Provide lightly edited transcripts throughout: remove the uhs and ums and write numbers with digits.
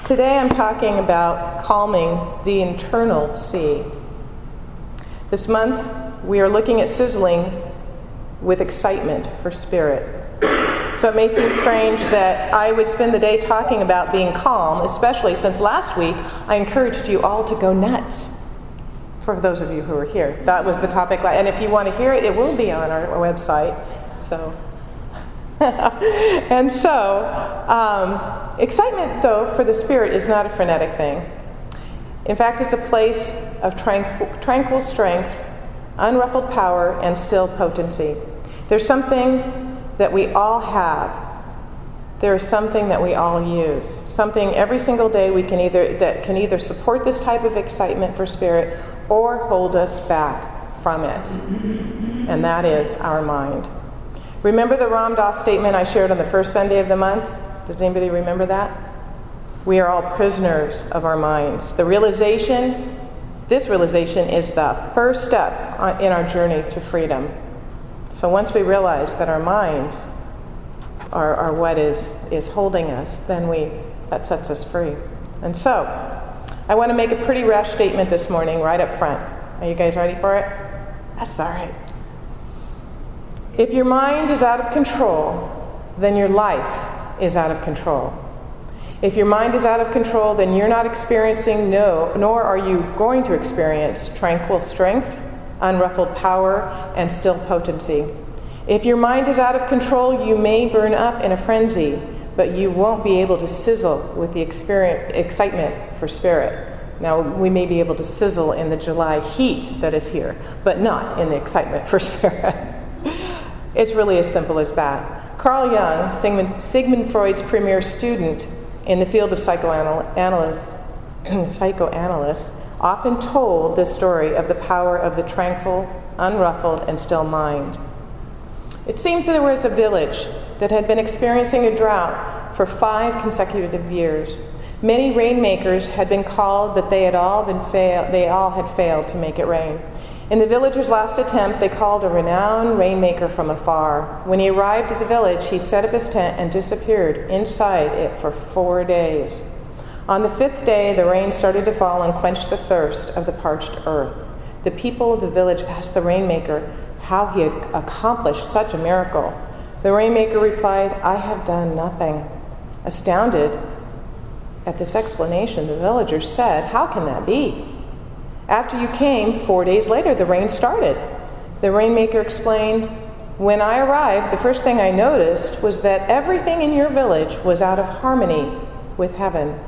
Today I'm talking about calming the internal sea. This month we are looking at sizzling with excitement for spirit. So it may seem strange that I would spend the day talking about being calm, especially since last week I encouraged you all to go nuts. For those of you who are here, that was the topic. And if you want to hear it, it will be on our website. So. And so, excitement, though, for the spirit is not a frenetic thing. In fact, it's a place of tranquil strength, unruffled power, and still potency. There's something that we all have. There is something that we all use. Something every single day that can either support this type of excitement for spirit or hold us back from it. And that is our mind. Remember the Ram Dass statement I shared on the first Sunday of the month? Does anybody remember that? We are all prisoners of our minds. This realization is the first step in our journey to freedom. So once we realize that our minds are what is holding us, then that sets us free. And so, I want to make a pretty rash statement this morning right up front. Are you guys ready for it? That's all right. If your mind is out of control, then your life is out of control. If your mind is out of control, then you're not experiencing, nor are you going to experience tranquil strength, unruffled power, and still potency. If your mind is out of control, you may burn up in a frenzy, but you won't be able to sizzle with the excitement for spirit. Now, we may be able to sizzle in the July heat that is here, but not in the excitement for spirit. It's really as simple as that. Carl Jung, Sigmund Freud's premier student in the field of psychoanalysts, often told this story of the power of the tranquil, unruffled, and still mind. It seems that there was a village that had been experiencing a drought for 5 consecutive years. Many rainmakers had been called, but they all had failed to make it rain. In the villagers' last attempt, they called a renowned rainmaker from afar. When he arrived at the village, he set up his tent and disappeared inside it for 4 days. On the 5th day, the rain started to fall and quenched the thirst of the parched earth. The people of the village asked the rainmaker how he had accomplished such a miracle. The rainmaker replied, "I have done nothing." Astounded at this explanation, the villagers said, "How can that be? After you came, 4 days later, the rain started." The rainmaker explained, "When I arrived, the first thing I noticed was that everything in your village was out of harmony with heaven.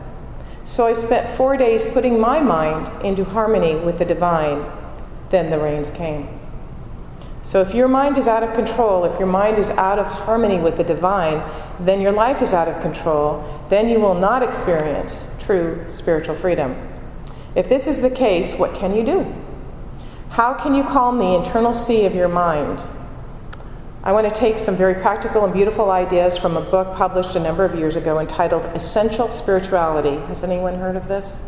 So I spent 4 days putting my mind into harmony with the divine. Then the rains came." So if your mind is out of control, if your mind is out of harmony with the divine, then your life is out of control. Then you will not experience true spiritual freedom. If this is the case, what can you do? How can you calm the internal sea of your mind? I want to take some very practical and beautiful ideas from a book published a number of years ago entitled Essential Spirituality. Has anyone heard of this?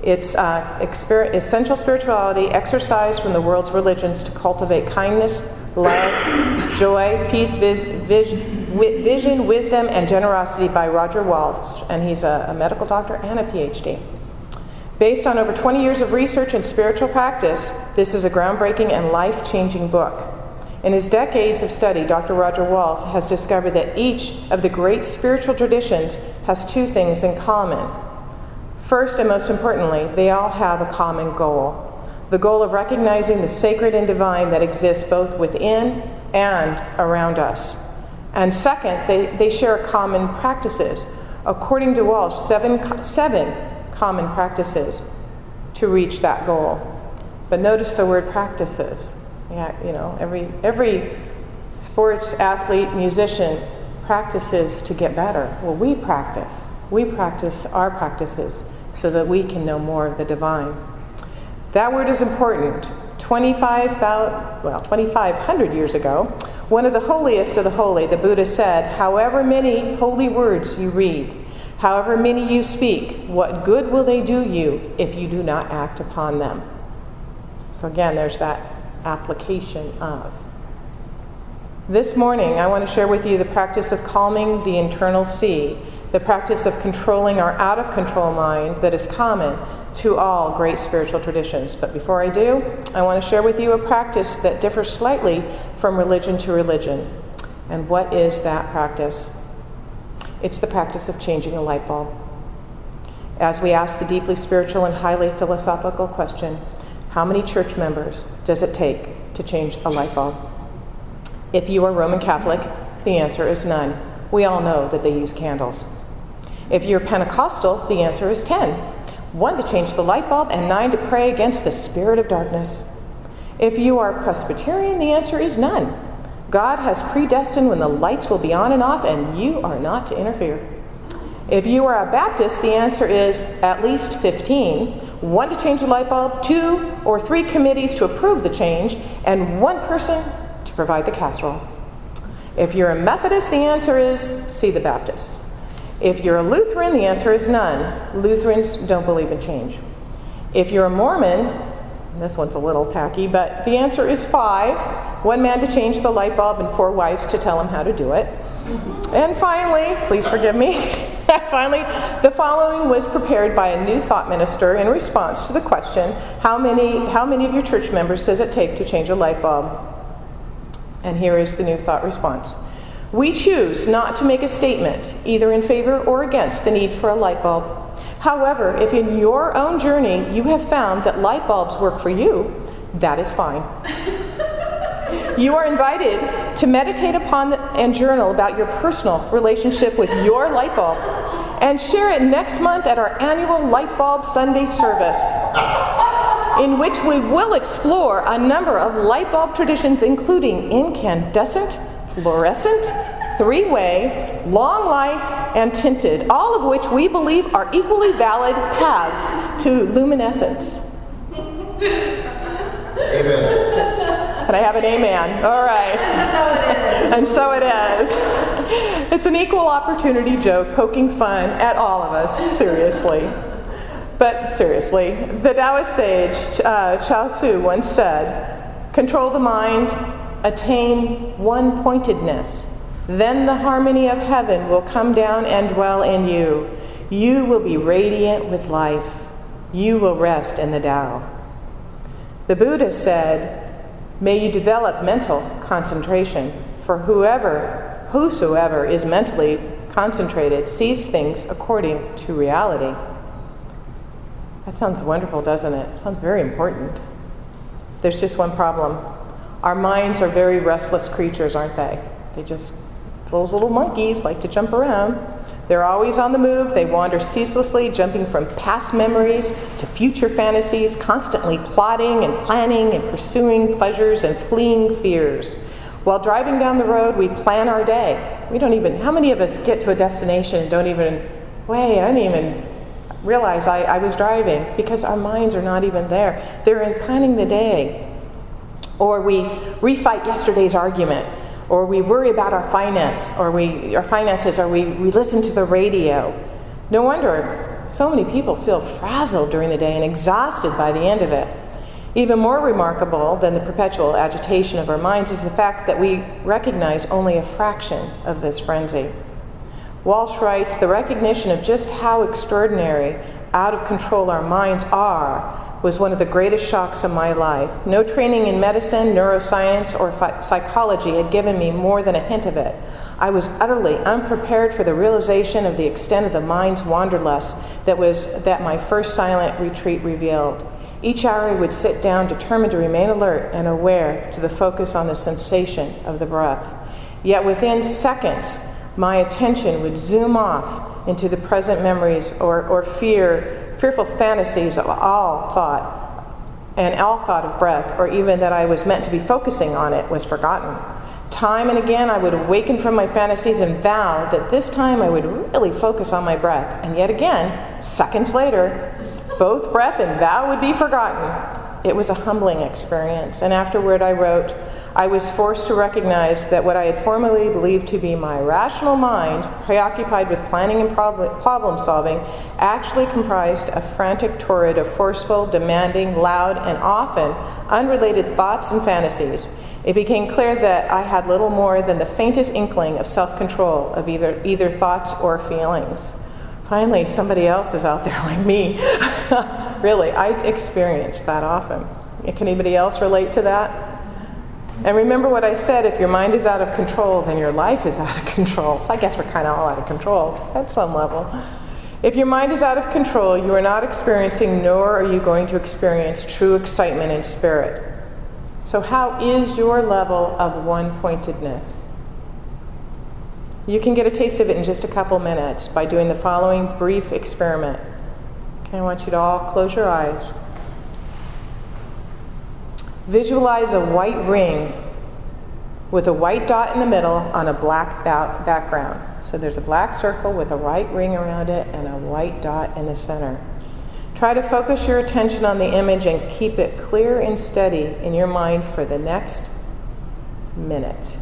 It's Essential Spirituality, Exercise from the World's Religions to Cultivate Kindness, Love, Joy, Peace, Vision, Wisdom, and Generosity by Roger Walsh, and he's a medical doctor and a PhD. Based on over 20 years of research and spiritual practice, this is a groundbreaking and life-changing book. In his decades of study, Dr. Roger Walsh has discovered that each of the great spiritual traditions has 2 things in common. First, and most importantly, they all have a common goal: the goal of recognizing the sacred and divine that exists both within and around us. And second, they share common practices. According to Walsh, seven common practices to reach that goal. But notice the word practices. Yeah, every sports athlete, musician practices to get better. Well, we practice our practices so that we can know more of the divine. That word is important. 2,500 years ago, one of the holiest of the holy, the Buddha said, "However many holy words you read, however many you speak, what good will they do you if you do not act upon them?" So again, there's that application of. This morning, I want to share with you the practice of calming the internal sea the practice of controlling our out-of-control mind that is common to all great spiritual traditions. But before I do, I want to share with you a practice that differs slightly from religion to religion. And what is that practice? It's the practice of changing a light bulb. As we ask the deeply spiritual and highly philosophical question, how many church members does it take to change a light bulb? If you are Roman Catholic, the answer is none. We all know that they use candles. If you're Pentecostal, the answer is 10. 1 to change the light bulb and 9 to pray against the spirit of darkness. If you are Presbyterian, the answer is none. God has predestined when the lights will be on and off, and you are not to interfere. If you are a Baptist, the answer is at least 15. 1 to change the light bulb, 2 or 3 committees to approve the change, and 1 person to provide the casserole. If you're a Methodist, the answer is see the Baptist. If you're a Lutheran, the answer is none. Lutherans don't believe in change. If you're a Mormon, this one's a little tacky, but the answer is 5. 1 man to change the light bulb and 4 wives to tell him how to do it. And finally, please forgive me, finally, the following was prepared by a new thought minister in response to the question, how many of your church members does it take to change a light bulb? And here is the new thought response. We choose not to make a statement, either in favor or against the need for a light bulb. However, if in your own journey you have found that light bulbs work for you, that is fine. You are invited to meditate upon and journal about your personal relationship with your light bulb and share it next month at our annual Light Bulb Sunday service, in which we will explore a number of light bulb traditions, including incandescent, fluorescent, 3-way, long life, and tinted, all of which we believe are equally valid paths to luminescence. Amen. Can I have an amen? All right. And so it is. It's an equal opportunity joke poking fun at all of us, seriously. But seriously, the Taoist sage Chao Su once said, control the mind, attain one-pointedness. Then the harmony of heaven will come down and dwell in you. You will be radiant with life. You will rest in the Tao. The Buddha said, may you develop mental concentration, for whosoever is mentally concentrated sees things according to reality. That sounds wonderful, doesn't it? It sounds very important. There's just one problem. Our minds are very restless creatures, aren't they? Those little monkeys like to jump around. They're always on the move. They wander ceaselessly, jumping from past memories to future fantasies, constantly plotting and planning and pursuing pleasures and fleeing fears. While driving down the road, we plan our day. How many of us get to a destination and don't even, wait, I didn't even realize I was driving, because our minds are not even there. They're in planning the day. Or we refight yesterday's argument, or we worry about our finances, or we listen to the radio. No wonder so many people feel frazzled during the day and exhausted by the end of it. Even more remarkable than the perpetual agitation of our minds is the fact that we recognize only a fraction of this frenzy. Walsh writes, the recognition of just how extraordinary, out of control our minds are was one of the greatest shocks of my life. No training in medicine, neuroscience, or psychology had given me more than a hint of it. I was utterly unprepared for the realization of the extent of the mind's wanderlust that my first silent retreat revealed. Each hour I would sit down determined to remain alert and aware to the focus on the sensation of the breath. Yet within seconds, my attention would zoom off into the present memories or fearful fantasies of all thought of breath, or even that I was meant to be focusing on it, was forgotten. Time and again, I would awaken from my fantasies and vow that this time I would really focus on my breath. And yet again, seconds later, both breath and vow would be forgotten. It was a humbling experience, and afterward I wrote, I was forced to recognize that what I had formerly believed to be my rational mind, preoccupied with planning and problem solving, actually comprised a frantic torrent of forceful, demanding, loud, and often unrelated thoughts and fantasies. It became clear that I had little more than the faintest inkling of self-control of either thoughts or feelings. Finally, somebody else is out there like me. Really, I experience that often. Can anybody else relate to that? And remember what I said, if your mind is out of control, then your life is out of control. So I guess we're kind of all out of control at some level. If your mind is out of control, you are not experiencing, nor are you going to experience true excitement in spirit. So how is your level of one-pointedness? You can get a taste of it in just a couple minutes by doing the following brief experiment. Okay, I want you to all close your eyes. Visualize a white ring with a white dot in the middle on a black background. So there's a black circle with a white ring around it and a white dot in the center. Try to focus your attention on the image and keep it clear and steady in your mind for the next minute.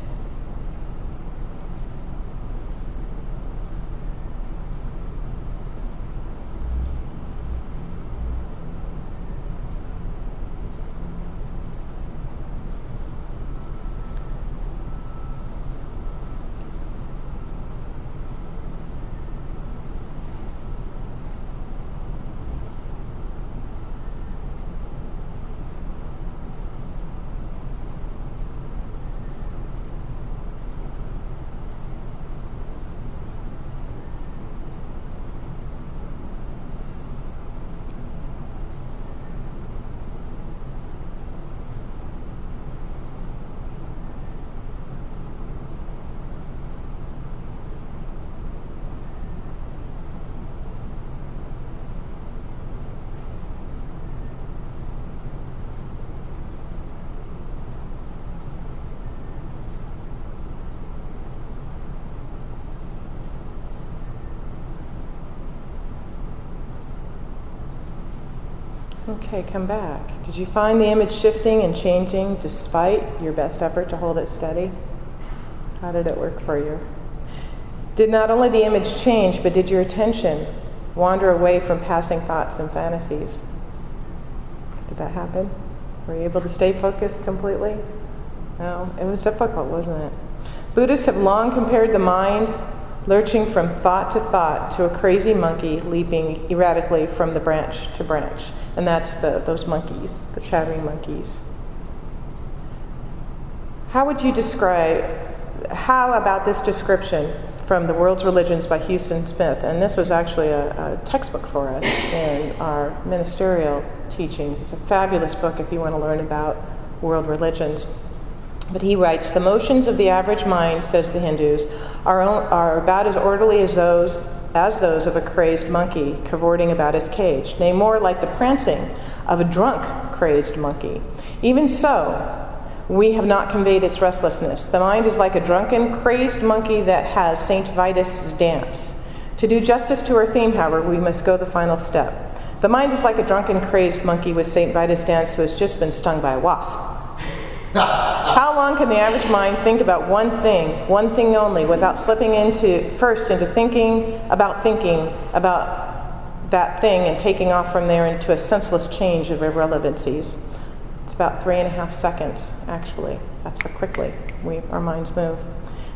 Okay, come back. Did you find the image shifting and changing despite your best effort to hold it steady? How did it work for you? Did not only the image change, but did your attention wander away from passing thoughts and fantasies? Did that happen? Were you able to stay focused completely? No, it was difficult, wasn't it? Buddhists have long compared the mind lurching from thought to a crazy monkey leaping erratically from the branch to branch. And that's those monkeys, the chattering monkeys. How would you how about this description from The World's Religions by Huston Smith? And this was actually a textbook for us in our ministerial teachings. It's a fabulous book if you want to learn about world religions. But he writes, the motions of the average mind, says the Hindus, are about as orderly as those of a crazed monkey cavorting about his cage, nay, more like the prancing of a drunk, crazed monkey. Even so, we have not conveyed its restlessness. The mind is like a drunken, crazed monkey that has St. Vitus's dance. To do justice to our theme, however, we must go the final step. The mind is like a drunken, crazed monkey with St. Vitus' dance who has just been stung by a wasp. How long can the average mind think about one thing only, without slipping into thinking about that thing and taking off from there into a senseless change of irrelevancies? It's about 3.5 seconds, actually. That's how quickly our minds move.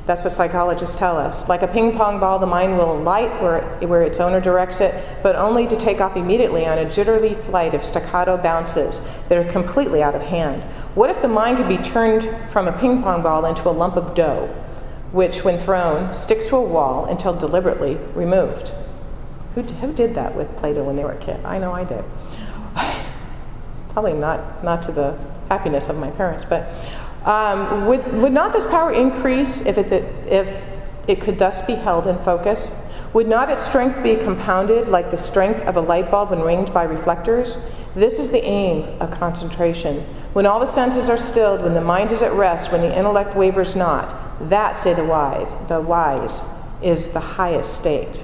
That's what psychologists tell us. Like a ping pong ball, the mind will alight where its owner directs it, but only to take off immediately on a jittery flight of staccato bounces that are completely out of hand. What if the mind could be turned from a ping pong ball into a lump of dough, which, when thrown, sticks to a wall until deliberately removed? Who did that with Play-Doh when they were a kid? I know I did. Probably not to the happiness of my parents, but would not this power increase if it could thus be held in focus? Would not its strength be compounded like the strength of a light bulb when ringed by reflectors? This is the aim of concentration. When all the senses are stilled, when the mind is at rest, when the intellect wavers not, that, say the wise, is the highest state.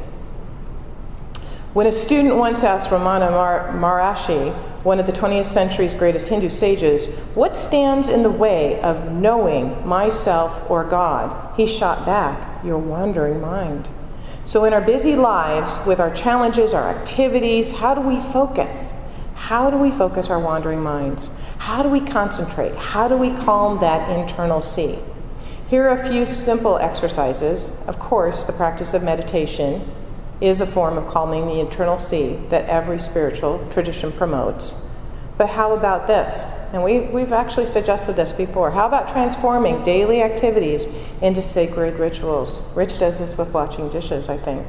When a student once asked Ramana Maharshi, one of the 20th century's greatest Hindu sages, what stands in the way of knowing myself or God? He shot back, your wandering mind. So in our busy lives, with our challenges, our activities, how do we focus? How do we focus our wandering minds? How do we concentrate? How do we calm that internal sea? Here are a few simple exercises. Of course, the practice of meditation is a form of calming the internal sea that every spiritual tradition promotes. But how about this? And we've actually suggested this before. How about transforming daily activities into sacred rituals? Rich does this with washing dishes, I think.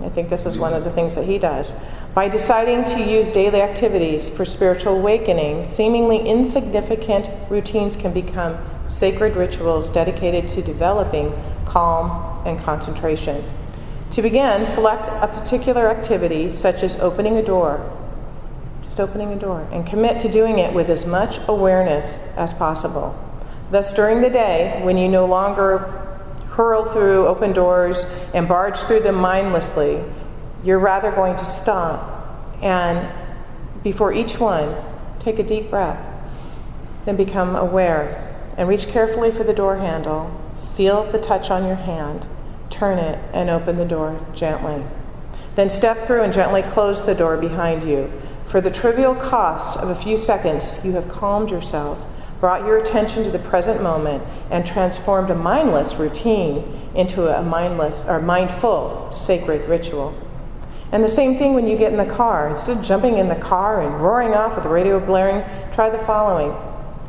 I think this is one of the things that he does. By deciding to use daily activities for spiritual awakening, seemingly insignificant routines can become sacred rituals dedicated to developing calm and concentration. To begin, select a particular activity, such as opening a door, just opening a door, and commit to doing it with as much awareness as possible. Thus, during the day, when you no longer hurl through open doors and barge through them mindlessly, you're rather going to stop and, before each one, take a deep breath, then become aware and reach carefully for the door handle. Feel the touch on your hand. Turn it and open the door gently. Then step through and gently close the door behind you. For the trivial cost of a few seconds, you have calmed yourself, brought your attention to the present moment, and transformed a mindless routine into a mindful sacred ritual. And the same thing when you get in the car. Instead of jumping in the car and roaring off with the radio blaring, try the following.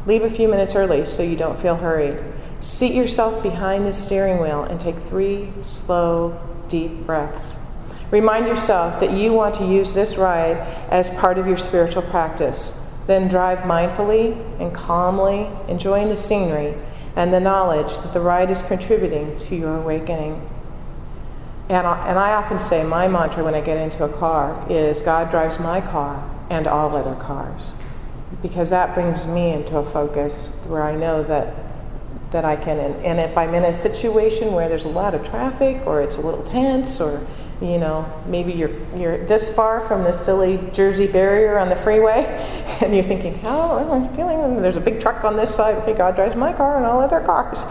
Leave a few minutes early so you don't feel hurried. Seat yourself behind the steering wheel and take 3 slow, deep breaths. Remind yourself that you want to use this ride as part of your spiritual practice. Then drive mindfully and calmly, enjoying the scenery and the knowledge that the ride is contributing to your awakening. And I often say my mantra when I get into a car is, God drives my car and all other cars. Because that brings me into a focus where I know that I can, and if I'm in a situation where there's a lot of traffic or it's a little tense, or maybe you're this far from the silly Jersey barrier on the freeway and you're thinking, how am I feeling? There's a big truck on this side. Okay, God drives my car and all other cars.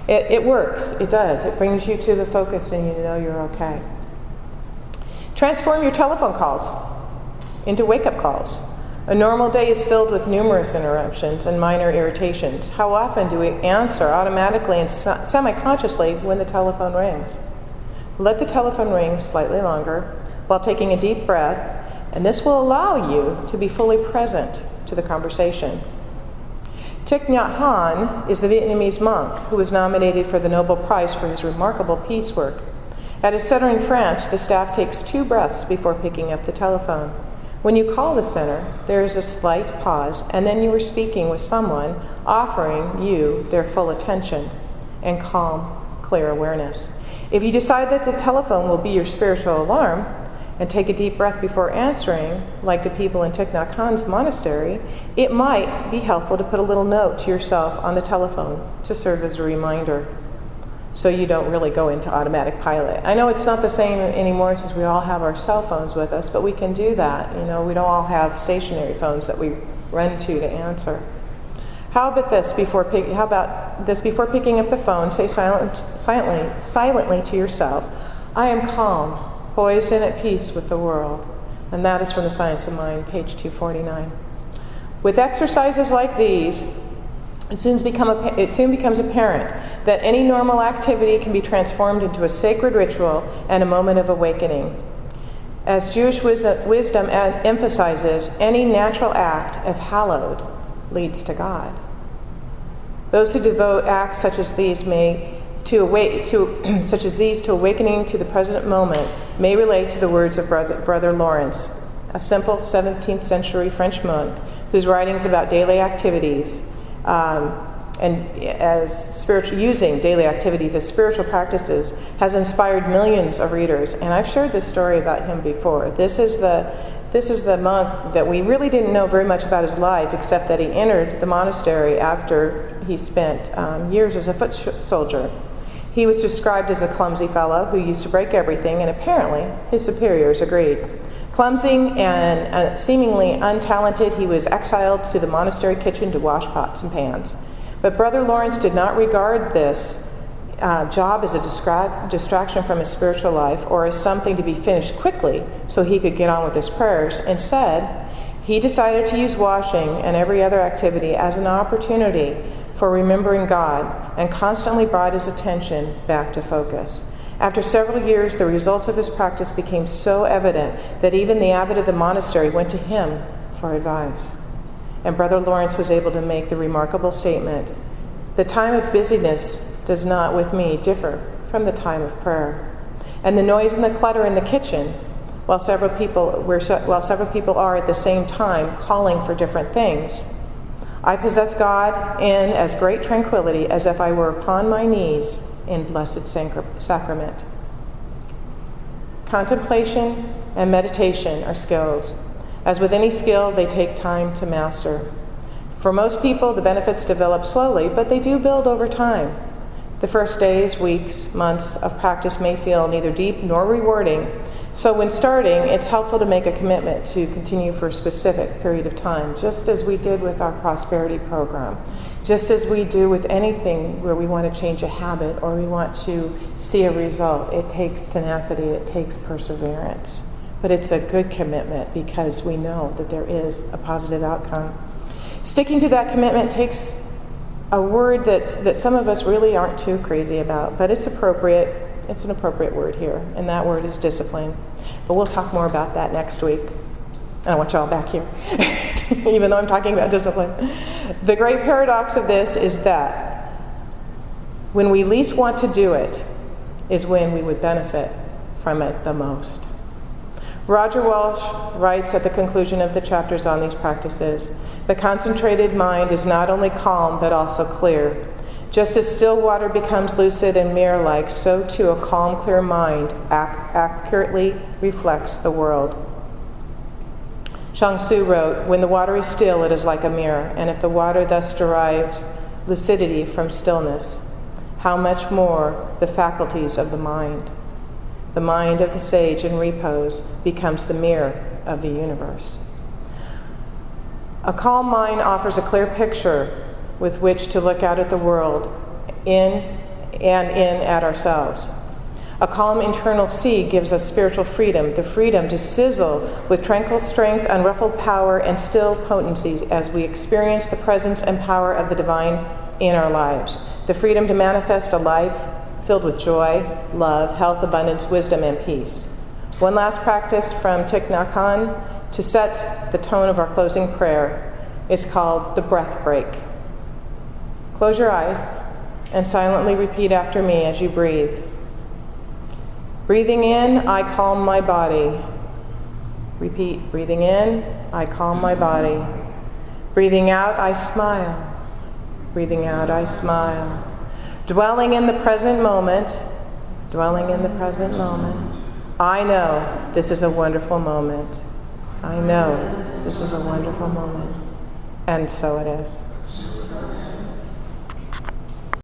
It works. It does. It brings you to the focus and you know you're okay. Transform your telephone calls into wake-up calls. A normal day is filled with numerous interruptions and minor irritations. How often do we answer automatically and semi-consciously when the telephone rings? Let the telephone ring slightly longer while taking a deep breath, and this will allow you to be fully present to the conversation. Thich Nhat Hanh is the Vietnamese monk who was nominated for the Nobel Prize for his remarkable peace work. At a center in France, the staff takes 2 breaths before picking up the telephone. When you call the center, there is a slight pause, and then you are speaking with someone offering you their full attention and calm, clear awareness. If you decide that the telephone will be your spiritual alarm and take a deep breath before answering, like the people in Thich Nhat Hanh's monastery, it might be helpful to put a little note to yourself on the telephone to serve as a reminder so you don't really go into automatic pilot. I know it's not the same anymore since we all have our cell phones with us, but we can do that. We don't all have stationary phones that we run to answer. How about this before picking up the phone? Say silently to yourself, I am calm, poised and at peace with the world. And that is from The Science of Mind, page 249. With exercises like these, it soon becomes apparent that any normal activity can be transformed into a sacred ritual and a moment of awakening. As Jewish wisdom emphasizes, any natural act, if hallowed, leads to God. Those who devote acts such as these to awakening to the present moment may relate to the words of Brother Lawrence, a simple 17th century French monk whose writings about daily activities using daily activities as spiritual practices has inspired millions of readers. And I've shared this story about him before. This is the monk that we really didn't know very much about his life, except that he entered the monastery after he spent years as a foot soldier. He was described as a clumsy fellow who used to break everything, and apparently his superiors agreed. Clumsy and seemingly untalented, he was exiled to the monastery kitchen to wash pots and pans. But Brother Lawrence did not regard this job as a distraction from his spiritual life or as something to be finished quickly so he could get on with his prayers. Instead, He decided to use washing and every other activity as an opportunity for remembering God, and constantly brought his attention back to focus. After several years, the results of his practice became so evident that even the abbot of the monastery went to him for advice. And Brother Lawrence was able to make the remarkable statement, "The time of busyness does not, with me, differ from the time of prayer." And the noise and the clutter in the kitchen, while several people are at the same time calling for different things, I possess God in as great tranquility as if I were upon my knees in blessed sacrament. Contemplation and meditation are skills. As with any skill, they take time to master. For most people, the benefits develop slowly, but they do build over time. The first days, weeks, months of practice may feel neither deep nor rewarding, so when starting, it's helpful to make a commitment to continue for a specific period of time, just as we did with our prosperity program, just as we do with anything where we want to change a habit or we want to see a result. It takes tenacity, it takes perseverance, but it's a good commitment because we know that there is a positive outcome. Sticking to that commitment takes a word that some of us really aren't too crazy about, but it's appropriate. It's an appropriate word here, and that word is discipline. But we'll talk more about that next week. And I want y'all back here, even though I'm talking about discipline. The great paradox of this is that when we least want to do it is when we would benefit from it the most. Roger Walsh writes at the conclusion of the chapters on these practices, "The concentrated mind is not only calm but also clear. Just as still water becomes lucid and mirror-like, so too a calm, clear mind accurately reflects the world." Chuang Tzu wrote, "When the water is still, it is like a mirror, and if the water thus derives lucidity from stillness, how much more the faculties of the mind? The mind of the sage in repose becomes the mirror of the universe." A calm mind offers a clear picture with which to look out at the world in at ourselves. A calm internal sea gives us spiritual freedom, the freedom to sizzle with tranquil strength, unruffled power, and still potencies as we experience the presence and power of the divine in our lives. The freedom to manifest a life filled with joy, love, health, abundance, wisdom, and peace. One last practice from Thich Nhat Hanh to set the tone of our closing prayer is called the breath break. Close your eyes and silently repeat after me as you breathe. Breathing in, I calm my body. Repeat, breathing in, I calm my body. Breathing out, I smile. Breathing out, I smile. Dwelling in the present moment, dwelling in the present moment. I know this is a wonderful moment. I know this is a wonderful moment. And so it is.